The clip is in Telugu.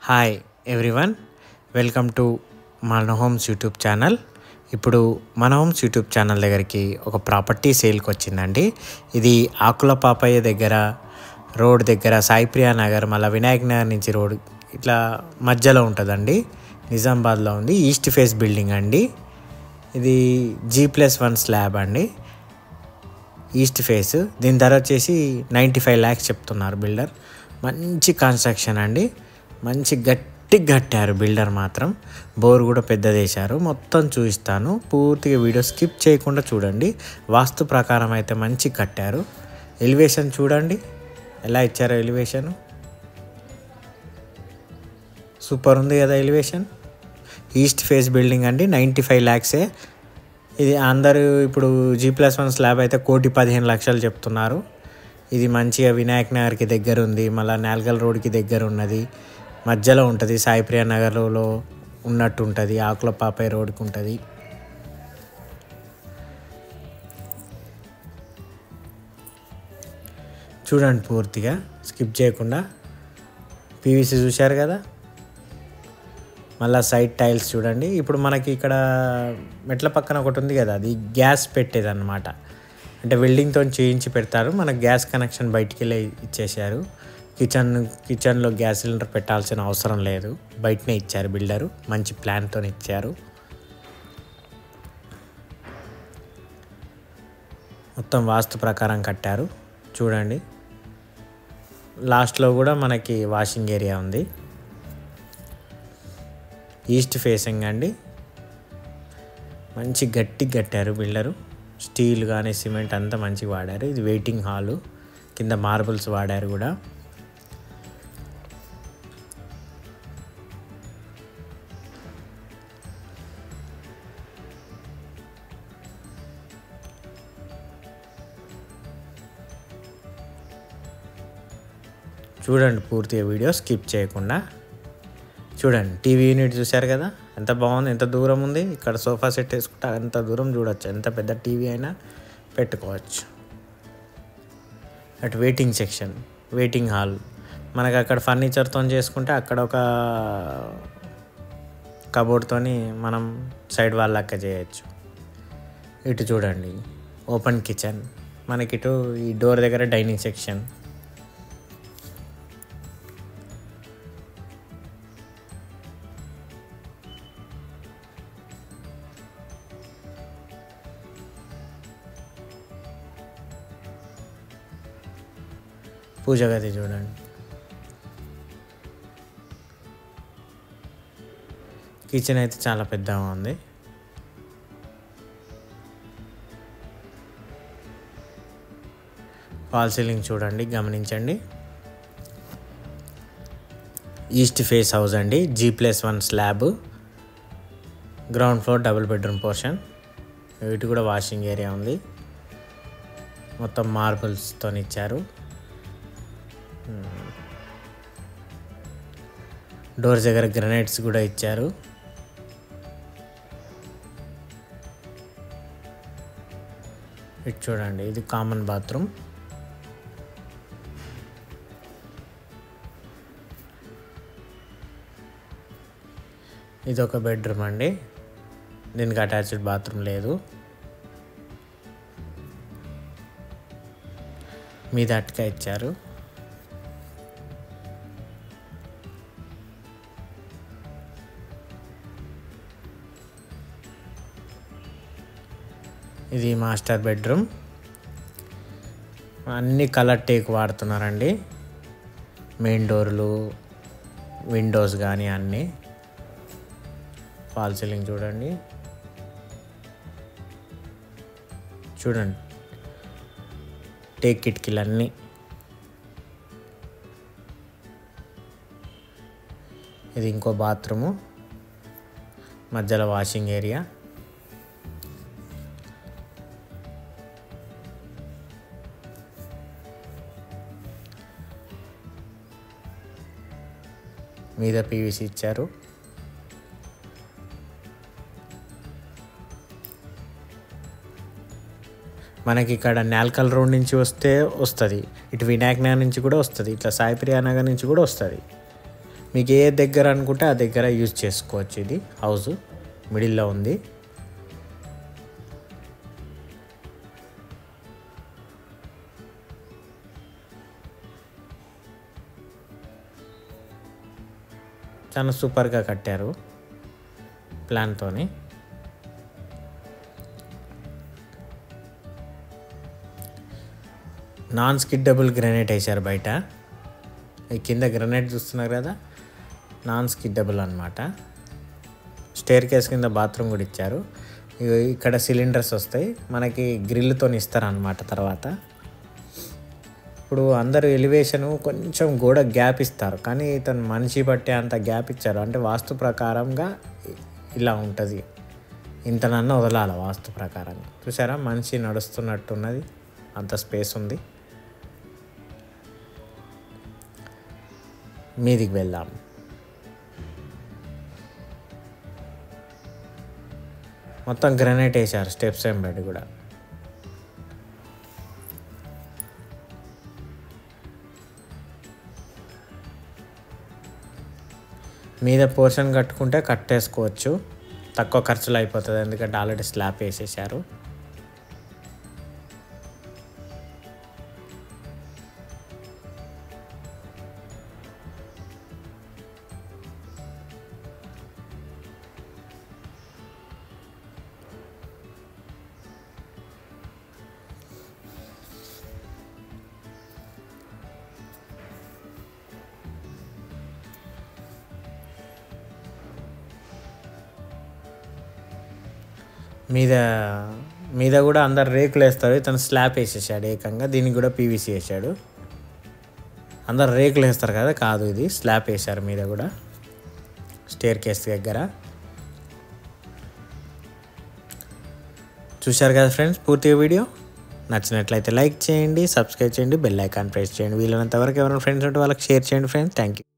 హాయ్ ఎవ్రీవన్, వెల్కమ్ టు మన హోమ్స్ యూట్యూబ్ ఛానల్. ఇప్పుడు మన హోమ్స్ యూట్యూబ్ ఛానల్ దగ్గరికి ఒక ప్రాపర్టీ సేల్కి వచ్చిందండి. ఇది ఆకుల పాపయ్య దగ్గర రోడ్ దగ్గర సాయిప్రియా నగర్, మళ్ళీ వినాయక్ నగర్ నుంచి రోడ్ ఇట్లా మధ్యలో ఉంటుందండి. నిజామాబాద్లో ఉంది. ఈస్ట్ ఫేస్ బిల్డింగ్ అండి. ఇది G+1 స్లాబ్ అండి, ఈస్ట్ ఫేస్. దీని ధర వచ్చేసి 95 lakhs చెప్తున్నారు బిల్డర్. మంచి కన్స్ట్రక్షన్ అండి, మంచి గట్టి కట్టారు బిల్డర్ మాత్రం. బోర్ కూడా పెద్దది వేశారు. మొత్తం చూపిస్తాను, పూర్తిగా వీడియో స్కిప్ చేయకుండా చూడండి. వాస్తు ప్రకారం అయితే మంచి కట్టారు. ఎలివేషన్ చూడండి ఎలా ఇచ్చారో. ఎలివేషన్ సూపర్ ఉంది కదా ఎలివేషన్. ఈస్ట్ ఫేస్ బిల్డింగ్ అండి, 95 lakhs. ఇది అందరూ ఇప్పుడు G+1 స్లాబ్ అయితే 1,15,00,000 చెప్తున్నారు. ఇది మంచిగా వినాయక్ నగర్కి దగ్గర ఉంది, మళ్ళీ నాల్గల్ రోడ్కి దగ్గర ఉన్నది, మధ్యలో ఉంటుంది. సాయిప్రియా నగర్లో ఉన్నట్టు ఉంటుంది, ఆకుల పాపయ్య రోడ్కి ఉంటుంది. చూడండి పూర్తిగా స్కిప్ చేయకుండా. పీవీసీ చూశారు కదా, మళ్ళీ సైడ్ టైల్స్ చూడండి. ఇప్పుడు మనకి ఇక్కడ మెట్ల పక్కన ఒకటి ఉంది కదా, అది గ్యాస్ పెట్టేది అన్నమాట. అంటే వెల్డింగ్తో చేయించి పెడతారు. మనకు గ్యాస్ కనెక్షన్ బయటికి వెళ్ళి ఇచ్చేసారు. కిచెన్లో గ్యాస్ సిలిండర్ పెట్టాల్సిన అవసరం లేదు, బయటనే ఇచ్చారు బిల్డరు. మంచి ప్లాన్తో ఇచ్చారు. మొత్తం వాస్తు ప్రకారం కట్టారు చూడండి. లాస్ట్లో కూడా మనకి వాషింగ్ ఏరియా ఉంది. ఈస్ట్ ఫేసింగ్ అండి, మంచి గట్టి కట్టారు బిల్డరు. స్టీల్ కానీ సిమెంట్ అంతా మంచిగా వాడారు. ఇది వెయిటింగ్ హాలు, కింద మార్బుల్స్ వాడారు కూడా. చూడండి పూర్తిగా వీడియో స్కిప్ చేయకుండా చూడండి. టీవీ యూనిట్ చూశారు కదా, ఎంత బాగుంది, ఎంత దూరం ఉంది. ఇక్కడ సోఫా సెట్ వేసుకుంటే అంత దూరం చూడొచ్చు, ఎంత పెద్ద టీవీ అయినా పెట్టుకోవచ్చు. అటు వెయిటింగ్ సెక్షన్, వెయిటింగ్ హాల్. మనకు అక్కడ ఫర్నిచర్తో చేసుకుంటే అక్కడ ఒక కబోర్డ్తో మనం సైడ్ వాల్ లెక్క చేయొచ్చు. ఇటు చూడండి ఓపెన్ కిచెన్. మనకి ఇటు ఈ డోర్ దగ్గర డైనింగ్ సెక్షన్. పూజ గది చూడండి. కిచెన్ అయితే చాలా పెద్దగా ఉంది. ఫాల్ సీలింగ్ చూడండి, గమనించండి. ఈస్ట్ ఫేస్ హౌస్ అండి, G+1 slab, ground floor, double bedroom portion. ఇటు కూడా వాషింగ్ ఏరియా ఉంది. మొత్తం మార్బుల్స్తో ఇచ్చారు. డోర్స్ దగ్గర గ్రనైట్స్ కూడా ఇచ్చారు. ఇటు చూడండి, ఇది కామన్ బాత్రూమ్. ఇది ఒక బెడ్రూమ్ అండి, దీనికి అటాచ్డ్ బాత్రూమ్ లేదు. మీద అట్క ఇచ్చారు. ఇది మాస్టర్ బెడ్రూమ్. అన్ని కలర్ టేక్ వాడుతున్నారండి. మెయిన్ డోర్లు, విండోస్ కానీ అన్నీ. ఫాల్ సీలింగ్ చూడండి. చూడండి టేక్ కిటికీలు అన్నీ. ఇది ఇంకో బాత్రూము, మధ్యలో వాషింగ్ ఏరియా. మీద పీవీసీ ఇచ్చారు. మనకి ఇక్కడ నాల్కల్ రోడ్ నుంచి వస్తుంది, ఇటు వినాయక్ నగర్ నుంచి కూడా వస్తుంది, ఇట్లా సాయిప్రియా నగర్ నుంచి కూడా వస్తుంది. మీకు ఏ దగ్గర అనుకుంటే ఆ దగ్గర యూజ్ చేసుకోవచ్చు. ఇది హౌస్ మిడిల్లో ఉంది. చాలా సూపర్గా కట్టారు ప్లాన్తోని. నాన్ స్కిడ్డబుల్ గ్రానైట్ వేసారు బయట. ఈ కింద గ్రానైట్ చూస్తున్నారు కదా, నాన్ స్కిడ్డబుల్ అనమాట. స్టేర్ కేస్ కింద బాత్రూమ్ కూడా ఇచ్చారు. ఇక్కడ సిలిండర్స్ వస్తాయి, మనకి గ్రిల్తో ఇస్తారనమాట. తర్వాత ఇప్పుడు అందరూ ఎలివేషను కొంచెం గోడ గ్యాప్ ఇస్తారు, కానీ ఇతను మనిషి బట్టే అంత గ్యాప్ ఇచ్చారు. అంటే వాస్తు ప్రకారంగా ఇలా ఉంటుంది, ఇంతనన్నా వదలాలి వాస్తు ప్రకారంగా. చూసారా, మనిషి నడుస్తున్నట్టున్నది, అంత స్పేస్ ఉంది. మీదికి వెళ్దాం. మొత్తం గ్రానైట్ వేసారు, స్టెప్స్ ఏం బెడ్ కూడా. మీద పోర్షన్ కట్టుకుంటే కట్టేసుకోవచ్చు, తక్కువ ఖర్చులో అయిపోతుంది, ఎందుకంటే ఆల్రెడీ స్లాబ్ వేసేసారు. మీద కూడా అందరు రేకులు వేస్తారు, ఇతను స్లాబ్ వేసేసాడు ఏకంగా. దీనికి కూడా పీవీసీ వేసాడు. అందరు రేకులు వేస్తారు కదా, కాదు, ఇది స్లాబ్ వేసారు మీద కూడా, స్టేర్ కేస్ దగ్గర. చూశారు కదా ఫ్రెండ్స్ పూర్తిగా వీడియో. నచ్చినట్లయితే లైక్ చేయండి, సబ్స్క్రైబ్ చేయండి, బెల్ ఐకాన్ ప్రెస్ చేయండి. వీలైనంత వరకు ఎవరైనా ఫ్రెండ్స్ ఉంటే వాళ్ళకి షేర్ చేయండి ఫ్రెండ్స్. Thank you.